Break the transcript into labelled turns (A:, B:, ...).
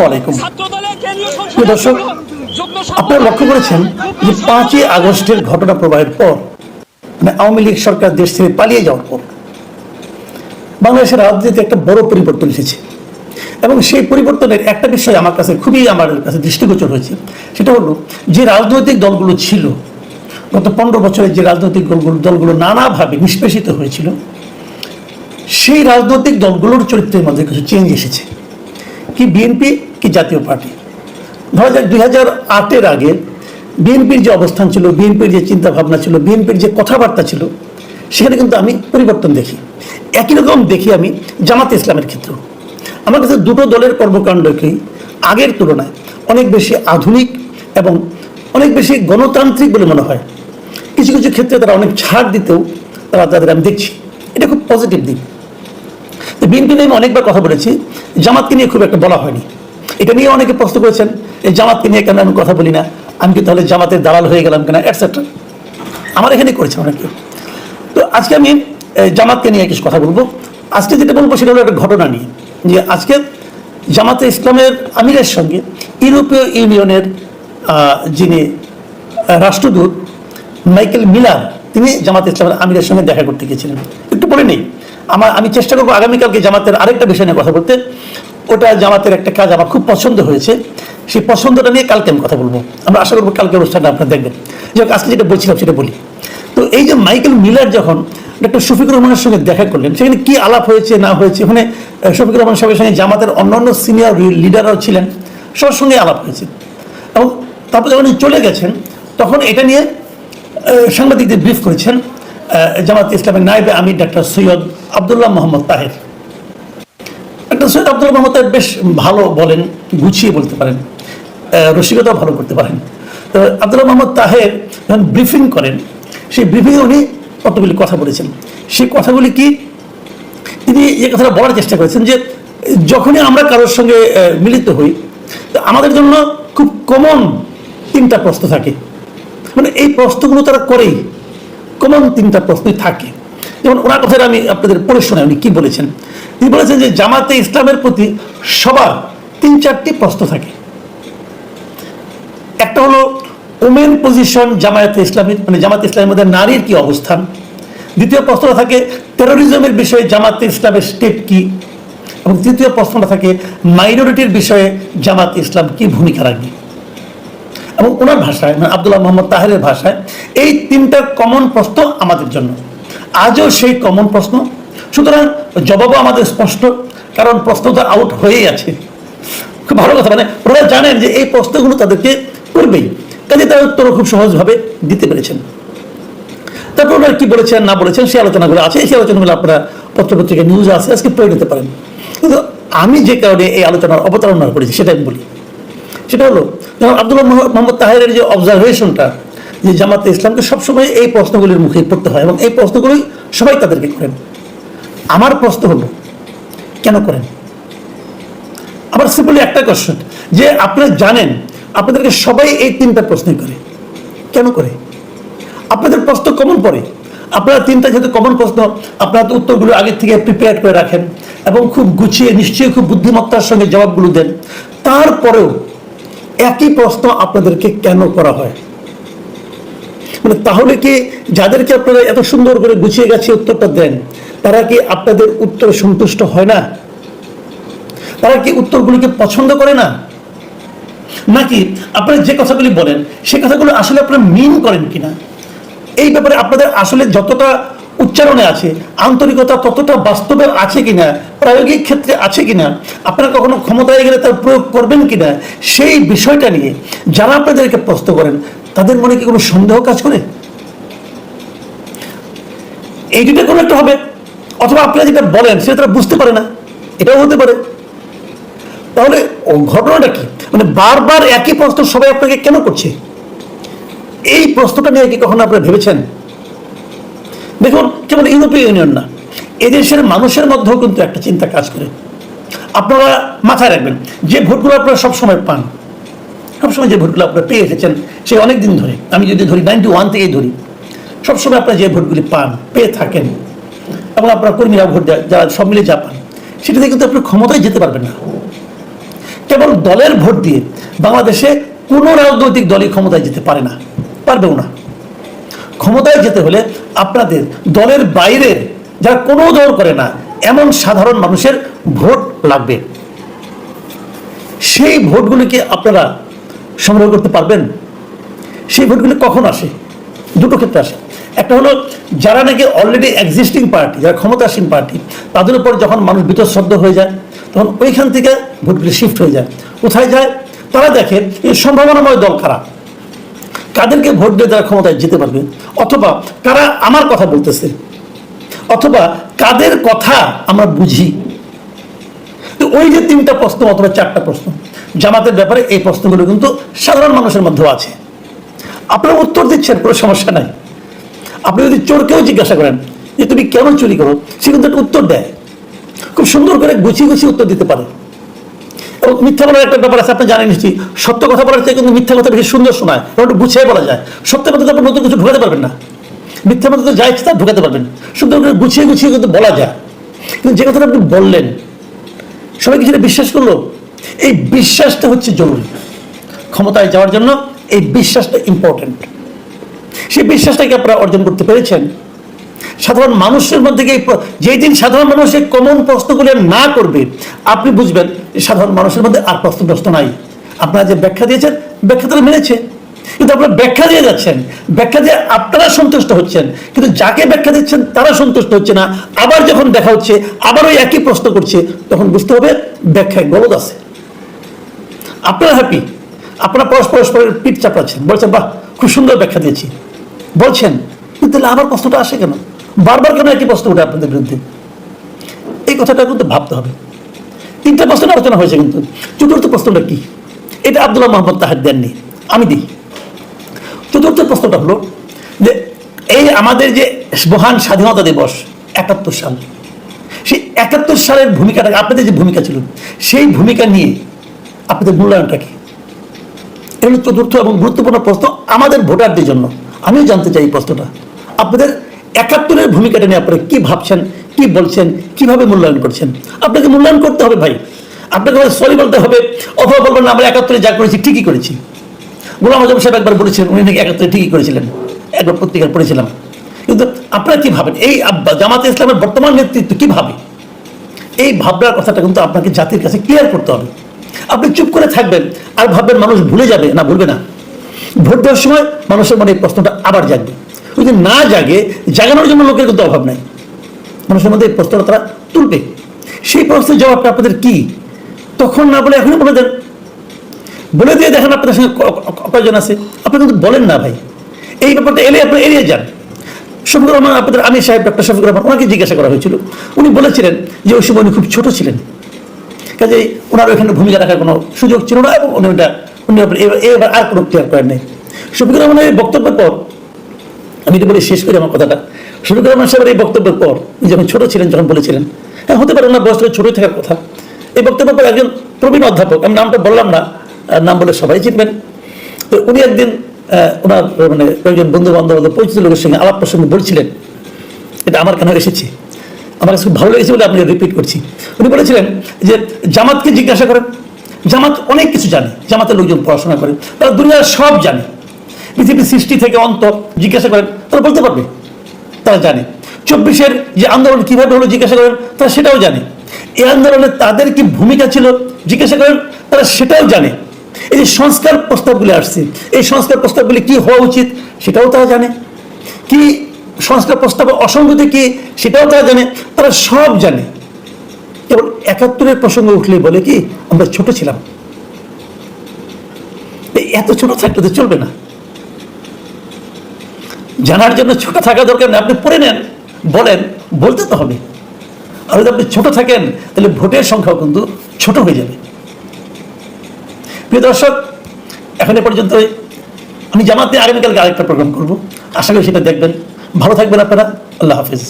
A: আসসালামু আলাইকুম। প্রিয় দর্শক, আপনারা লক্ষ্য করেছেন যে 5ই আগস্টের ঘটনা প্রবাহের পর, আওয়ামী লীগ সরকার দেশ থেকে পালিয়ে যাওয়ার পর বাংলাদেশের রাজনীতিতে একটা বড় পরিবর্তন এসেছে। এবং সেই পরিবর্তনের একটা বিষয় আমার কাছে দৃষ্টিগোচর হয়েছে। সেটা হলো, যে রাজনৈতিক দলগুলো ছিল গত 15 বছরে, যে রাজনৈতিক দলগুলো নানাভাবে নিষ্পেষিত হয়েছিল, সেই রাজনৈতিক দলগুলোর চরিত্রের মধ্যে কিছু চেঞ্জ এসেছে। কি বিএনপি, কি জাতীয় পার্টি। ধরা যাক 2008-এর আগে বিএনপির যে অবস্থান ছিল, বিএনপির যে চিন্তা ভাবনা ছিল, বিএনপির যে কথাবার্তা ছিল, সেখানে কিন্তু আমি পরিবর্তন দেখি। একই রকম দেখি আমি জামাতে ইসলামের ক্ষেত্রেও। আমার কাছে দুটো দলের কর্মকাণ্ডকেই আগের তুলনায় অনেক বেশি আধুনিক এবং অনেক বেশি গণতান্ত্রিক বলে মনে হয়। কিছু কিছু ক্ষেত্রে তারা অনেক ছাড় দিতেও তাদের আমি দেখছি। এটা খুব পজিটিভ দিক। বিএনপি নিয়ে আমি অনেকবার কথা বলেছি, জামাতকে নিয়ে খুব একটা বলা হয়নি। এটা নিয়ে অনেকে প্রশ্ন করেছেন, এই জামাতকে নিয়ে কেন আমি কথা বলি না, আমি কি তাহলে জামাতের দালাল হয়ে গেলাম কিনা, এটসেট্রা। আমার এখানে করেছেন অনেকে। তো আজকে আমি জামাতকে নিয়ে কিছু কথা বলবো। আজকে যেটা বলবো সেটা হলো একটা ঘটনা নিয়ে, যে আজকে জামাতে ইসলামের আমিরের সঙ্গে ইউরোপীয় ইউনিয়নের যিনি রাষ্ট্রদূত মাইকেল মিলার, তিনি জামাতে ইসলামের আমিরের সঙ্গে দেখা করতে গিয়েছিলেন। একটু বলে নেই, আমি চেষ্টা করবো আগামীকালকে জামাতের আরেকটা বিষয় নিয়ে কথা বলতে। ওটা জামাতের একটা কাজ আমার খুব পছন্দ হয়েছে, সেই পছন্দটা নিয়ে কালকে আমি কথা বলবো। আমরা আশা করবো কালকে অনুষ্ঠানটা আপনারা দেখবেন। যাই হোক, আজকে যেটা বলছিলাম সেটা বলি। তো এই যে মাইকেল মিলার যখন ডক্টর শফিকুর রহমানের সঙ্গে দেখা করলেন, সেখানে কি আলাপ হয়েছে না হয়েছে, ওখানে শফিকুর রহমান সাহেবের সঙ্গে জামাতের অন্যান্য সিনিয়র লিডাররাও ছিলেন, সবার সঙ্গে আলাপ হয়েছে। এবং তারপর যখন চলে গেছেন, তখন এটা নিয়ে সাংবাদিকদের ব্রিফ করেছেন জামাত ইসলামের নায়েবে আমির ডাক্তার সৈয়দ আবদুল্লাহ মোহাম্মদ তাহের। ডাক্তার সৈয়দ আবদুল্লাহ মোহাম্মদ তাহের বেশ ভালো বলেন, গুছিয়ে বলতে পারেন, রসিকতাও ভালো করতে পারেন। তো আবদুল্লাহ মোহাম্মদ তাহের যখন ব্রিফিং করেন, সেই ব্রিফিংয়ে উনি কতগুলি কথা বলেছেন। সেই কথাগুলি কি, তিনি যে কথাটা বলার চেষ্টা করেছেন যে যখনই আমরা কারোর সঙ্গে মিলিত হই, তো আমাদের জন্য খুব কমন 3টা প্রশ্ন থাকে। মানে এই প্রশ্নগুলো তারা করেই, কমন 3টা প্রশ্নই থাকে। যেমন ওনার কথাটা আমি আপনাদের পড়ে শোনাই। উনি কি বলেছেন, তিনি বলেছেন যে জামাতে ইসলামের প্রতি সবার 3-4টি প্রশ্ন থাকে। একটা হলো ওমেন পজিশন জামায়াতে ইসলামী, মানে জামাতে ইসলামের মধ্যে নারীর কি অবস্থান। দ্বিতীয় প্রশ্নটা থাকে টেরোরিজমের বিষয়ে জামাতে ইসলামের স্টেপ কি। এবং তৃতীয় প্রশ্নটা থাকে মাইনরিটির বিষয়ে জামাতে ইসলাম কি ভূমিকা রাখবে। এবং ওনার ভাষায়, মানে আবদুল্লাহ মোহাম্মদ তাহেরের ভাষায়, এই 3টা কমন প্রশ্ন আমাদের জন্য আজও সেই কমন প্রশ্ন। সুতরাং জবাবও আমাদের স্পষ্ট, কারণ প্রশ্ন তো আউট হয়েই আছে। খুব ভালো কথা, মানে ওরা জানেন যে এই প্রশ্নগুলো তাদেরকে করবেই, কাজে তার উত্তর খুব সহজভাবে দিতে পেরেছেন। তারপর ওনারা কি বলেছেন না বলেছেন সেই আলোচনাগুলো আছে। সেই আলোচনাগুলো আপনারা পত্রপত্রিকা নিউজ আছে, আজকে পড়ে নিতে পারেন। কিন্তু আমি যে কারণে এই আলোচনার অবতারণা করেছি সেটা আমি বলি। সেটা হলো, যেমন আবদুল্লাহ মোহাম্মদ তাহেরের যে অবজারভেশনটা, যে জামাতে ইসলামকে সবসময় এই প্রশ্নগুলির মুখে পড়তে হয় এবং এই প্রশ্নগুলোই সবাই তাদেরকে করেন। আমার প্রশ্ন হলো, কেন করেন? আবার সিম্পলি একটা কোশ্চেন, যে আপনারা জানেন আপনাদেরকে সবাই এই 3টা প্রশ্নই করে, কেন করে? আপনাদের প্রশ্ন কমন পড়ে, আপনারা 3টা যেহেতু কমন প্রশ্ন, আপনারা তো উত্তরগুলো আগে থেকে প্রিপেয়ার করে রাখেন এবং খুব গুছিয়ে নিশ্চয়ই খুব বুদ্ধিমত্তার সঙ্গে জবাবগুলো দেন। তারপরেও একই প্রশ্ন আপনাদেরকে কেন করা হয়? মানে তাহলে কি যাদেরকে আপনারা এত সুন্দর করে গুছিয়ে গাছিয়ে উত্তরটা দেন, তারা কি আপনাদের উত্তরে সন্তুষ্ট হয় না? তারা কি উত্তরগুলিকে পছন্দ করে না? নাকি আপনারা যে কথাগুলি বলেন সে কথাগুলো আসলে আপনারা মিন করেন কিনা, এই ব্যাপারে আপনাদের আসলে যতটা উচ্চারণে আছে আন্তরিকতা ততটা বাস্তবে আছে কিনা, প্রায়োগিক ক্ষেত্রে আছে কিনা, আপনারা কখনো ক্ষমতায় গেলে তার প্রয়োগ করবেন কিনা, সেই বিষয়টা নিয়ে যারা আপনাদেরকে প্রশ্ন করেন তাদের মনে কি কোনো সন্দেহ কাজ করে? এই দুটো কোনো একটা হবে, অথবা আপনারা যেটা বলেন সেটা তারা বুঝতে পারে না, এটাও হতে পারে। তাহলে ঘটনাটা কি? মানে বারবার একই প্রশ্ন সবাই আপনাকে কেন করছে? এই প্রশ্নটা নিয়ে কি কখনো আপনারা ভেবেছেন? দেখুন, কেবল ইউরোপীয় ইউনিয়ন না, এদেশের মানুষের মধ্যেও কিন্তু একটা চিন্তা কাজ করে। আপনারা মাথায় রাখবেন, যে ভোটগুলো আপনারা সবসময় পান, সবসময় যে ভোটগুলো আপনারা পেয়ে এসেছেন সেই অনেক দিন ধরে, আমি যদি ধরি 91 থেকেই ধরি, সবসময় আপনারা যে ভোটগুলি পান, পেয়ে থাকেন, এবং আপনারা কর্মীরা ভোট দেয়, যারা সব মিলে যা পান, সেটাতে কিন্তু আপনি ক্ষমতায় যেতে পারবেন না। কেবল দলের ভোট দিয়ে বাংলাদেশে কোনো রাজনৈতিক দলই ক্ষমতায় যেতে পারে না, পারবেও না। ক্ষমতায় যেতে হলে আপনাদের দলের বাইরের যারা কোনো দল করে না এমন সাধারণ মানুষের ভোট লাগবে। সেই ভোটগুলিকে আপনারা সংগ্রহ করতে পারবেন? সেই ভোটগুলি কখন আসে? দুটো ক্ষেত্রে আসে। একটা হলো যারা নাকি অলরেডি এক্সিস্টিং পার্টি, যারা ক্ষমতাসীন পার্টি, তাদের উপর যখন মানুষ বীতশ্রদ্ধ হয়ে যায় তখন ওইখান থেকে ভোটগুলি শিফট হয়ে যায়। কোথায় যায়? তারা দেখে এই সম্ভাবনাময় দল কারা, কাদেরকে ভোট দিয়ে তারা ক্ষমতায় যেতে পারবে, অথবা কারা আমার কথা বলতেছে, অথবা কাদের কথা আমরা বুঝি। তো ওই যে তিনটা প্রশ্ন অথবা চারটা প্রশ্ন জামাতের ব্যাপারে, এই প্রশ্নগুলো কিন্তু সাধারণ মানুষের মধ্যেও আছে। আপনারা উত্তর দিচ্ছেন, কোনো সমস্যা নাই। আপনি যদি চোরকেও জিজ্ঞাসা করেন যে তুমি কেন চুরি করো, সে কিন্তু একটা উত্তর দেয়, খুব সুন্দর করে গুছিয়ে গুছিয়ে উত্তর দিতে পারে। এবং মিথ্যা বলার একটা ব্যাপার আছে, আপনি জানেন নিশ্চয়ই। সত্য কথা বলার চেয়ে কিন্তু মিথ্যা কথা বেশি সুন্দর শোনায়, এবং একটু গুছিয়ে বলা যায়। সত্য কথা তো আপনি নতুন কিছু ঢুকাতে পারবেন না, মিথ্যা কথা তো যা ইচ্ছে তা ঢুকাতে পারবেন, সুন্দর করে গুছিয়ে গুছিয়ে কিন্তু বলা যায়। কিন্তু যে কথাটা আপনি বললেন সবাই কিছুটা বিশ্বাস করলো, এই বিশ্বাসটা হচ্ছে জরুরি। ক্ষমতায় যাওয়ার জন্য এই বিশ্বাসটা ইম্পর্টেন্ট। সেই বিশ্বাসটাকে আপনারা অর্জন করতে পেরেছেন? সাধারণ মানুষের মধ্যে যেই দিন সাধারণ মানুষ এই কমন প্রশ্নগুলো না করবে, আপনি বুঝবেন সাধারণ মানুষের মধ্যে আর প্রশ্ন নাই। আপনারা যে ব্যাখ্যা দিয়েছেন, ব্যাখ্যা তারা মেনেছে, কিন্তু আপনারা ব্যাখ্যা দিয়ে যাচ্ছেন, ব্যাখ্যা দিয়ে আপনারা সন্তুষ্ট হচ্ছেন, কিন্তু যাকে ব্যাখ্যা দিচ্ছেন তারা সন্তুষ্ট হচ্ছে না। আবার যখন দেখা হচ্ছে আবার ওই একই প্রশ্ন করছে, তখন বুঝতে হবে ব্যাখ্যায় গলদ আছে। আপনারা হ্যাপি, আপনারা পরস্পরের পিঠ চাপড়াচ্ছেন, বলছেন বাহ খুব সুন্দর ব্যাখ্যা দিয়েছি বলছেন, কিন্তু আবার প্রশ্নটা আসে কেন, বারবার কেন একই প্রশ্ন ওঠে আপনাদের বিরুদ্ধে? এই কথাটা কিন্তু ভাবতে হবে। তিনটা প্রশ্ন আলোচনা হয়েছে, কিন্তু চতুর্থ প্রশ্নটা কি, এটা আব্দুল্লাহ মোহাম্মদ তাহের দেননি, আমি দিই। চতুর্থ প্রশ্নটা হলো যে এই আমাদের যে মহান স্বাধীনতা দিবস ৭১ সাল, সেই ৭১ সালের ভূমিকাটা, আপনাদের যে ভূমিকা ছিল সেই ভূমিকা নিয়ে আপনাদের মূল্যায়নটা কি? এগুলো চতুর্থ এবং গুরুত্বপূর্ণ প্রশ্ন আমাদের ভোটারদের জন্য। আমিও জানতে চাই এই প্রশ্নটা, আপনাদের ৭১-এর ভূমিকাটা নিয়ে আপনারা কি ভাবছেন, কি বলছেন, কিভাবে মূল্যায়ন করছেন? আপনাকে মূল্যায়ন করতে হবে ভাই, আপনাকে সরি বলতে হবে, অথবা বলবেন না আমরা ৭১-এ যা করেছি ঠিকই করেছি। গোলাম আজম সাহেব একবার বলেছিলেন উনি নাকি ৭১-এ ঠিকই করেছিলেন, একবার পত্রিকায় পড়েছিলাম। কিন্তু আপনারা কি ভাবেন, এই জামাতে ইসলামের বর্তমান নেতৃত্ব কি ভাবে? এই ভাবনার কথাটা কিন্তু আপনাকে জাতির কাছে ক্লিয়ার করতে হবে। আপনি চুপ করে থাকবেন আর ভাববেন মানুষ ভুলে যাবে, না ভুলবে না। ভোট দেওয়ার সময় মানুষের মনে এই প্রশ্নটা আবার জাগবে। যদি না জাগে, জাগানোর জন্য লোকের কিন্তু অভাব নাই, মানুষের মধ্যে এই প্রশ্নটা তারা তুলবে। সেই প্রশ্নের জবাবটা আপনাদের কি? তখন না বলে এখনই বলে দেন, বলে দিয়ে দেখেন আপনাদের সঙ্গে কয়জন আছে। আপনি কিন্তু বলেন না ভাই, এই ব্যাপারটা এলে আপনি এড়িয়ে যান। শফিকুর রহমান, আপনাদের আমির সাহেব ডক্টর শফিকুর রহমান, ওনাকে জিজ্ঞাসা করা হয়েছিল, উনি বলেছিলেন যে ওই সময় উনি খুব ছোট ছিলেন, কাজেই ওনার ওইখানে ভূমিকা রাখার কোনো সুযোগ ছিল না, এবং উনি এবার আর কোনো ক্লিয়ার করেন নাই। শফিকুর রহমানের এই বক্তব্যের পর, আমি এটা বলে শেষ করি আমার কথাটা, শফিকুর রহমান সাহেবের এই বক্তব্যের পর যখন ছোট ছিলেন, যখন বলেছিলেন, হ্যাঁ হতে পারে ওনার বয়সটা ছোটই থাকার কথা, এই বক্তব্যের পর একজন প্রবীণ অধ্যাপক, আমি নামটা বললাম না, নাম বলে সবাই চিনবেন, তো উনি একদিন ওনার মানে কয়েকজন বন্ধু বান্ধব পরিচিত লোকের সঙ্গে আলাপ প্রসঙ্গে বলছিলেন, এটা আমার কেন এসেছে, আমার কাছে খুব ভালো লেগেছে বলে আপনি রিপিট করছি। উনি বলেছিলেন যে জামাতকে জিজ্ঞাসা করেন, জামাত অনেক কিছু জানে, জামাতের লোকজন পড়াশোনা করে, তারা দুনিয়ার সব জানে, পৃথিবীর সৃষ্টি থেকে অন্ত জিজ্ঞাসা করেন তারা বলতে পারবে, তারা জানে। ২৪-এর যে আন্দোলন কিভাবে হলো জিজ্ঞাসা করেন, তারা সেটাও জানে। এই আন্দোলনে তাদের কি ভূমিকা ছিল জিজ্ঞাসা করেন, তারা সেটাও জানে। এই যে সংস্কার প্রস্তাবগুলি আসছে, এই সংস্কার প্রস্তাবগুলি কি হওয়া উচিত সেটাও তারা জানে, কি সংস্কার প্রস্তাবে অসঙ্গতি কি সেটাও তারা জানে, তারা সব জানে। কেবল ৭১-এর প্রসঙ্গ উঠলেই বলে কি আমরা ছোট ছিলাম। এত ছোট থাকলে তো চলবে না, জানার জন্য ছোট থাকা দরকার নেই, আপনি পড়ে নেন, বলেন, বলতে তো হবে। আর যদি আপনি ছোট থাকেন তাহলে ভোটের সংখ্যাও কিন্তু ছোট হয়ে যাবে। প্রিয় দর্শক, এখন এ পর্যন্ত। আমি জামাতে আগামীকালকে আরেকটা প্রোগ্রাম করবো, আশা করি সেটা দেখবেন। ভালো থাকবেন আপনারা, আল্লাহ হাফিজ।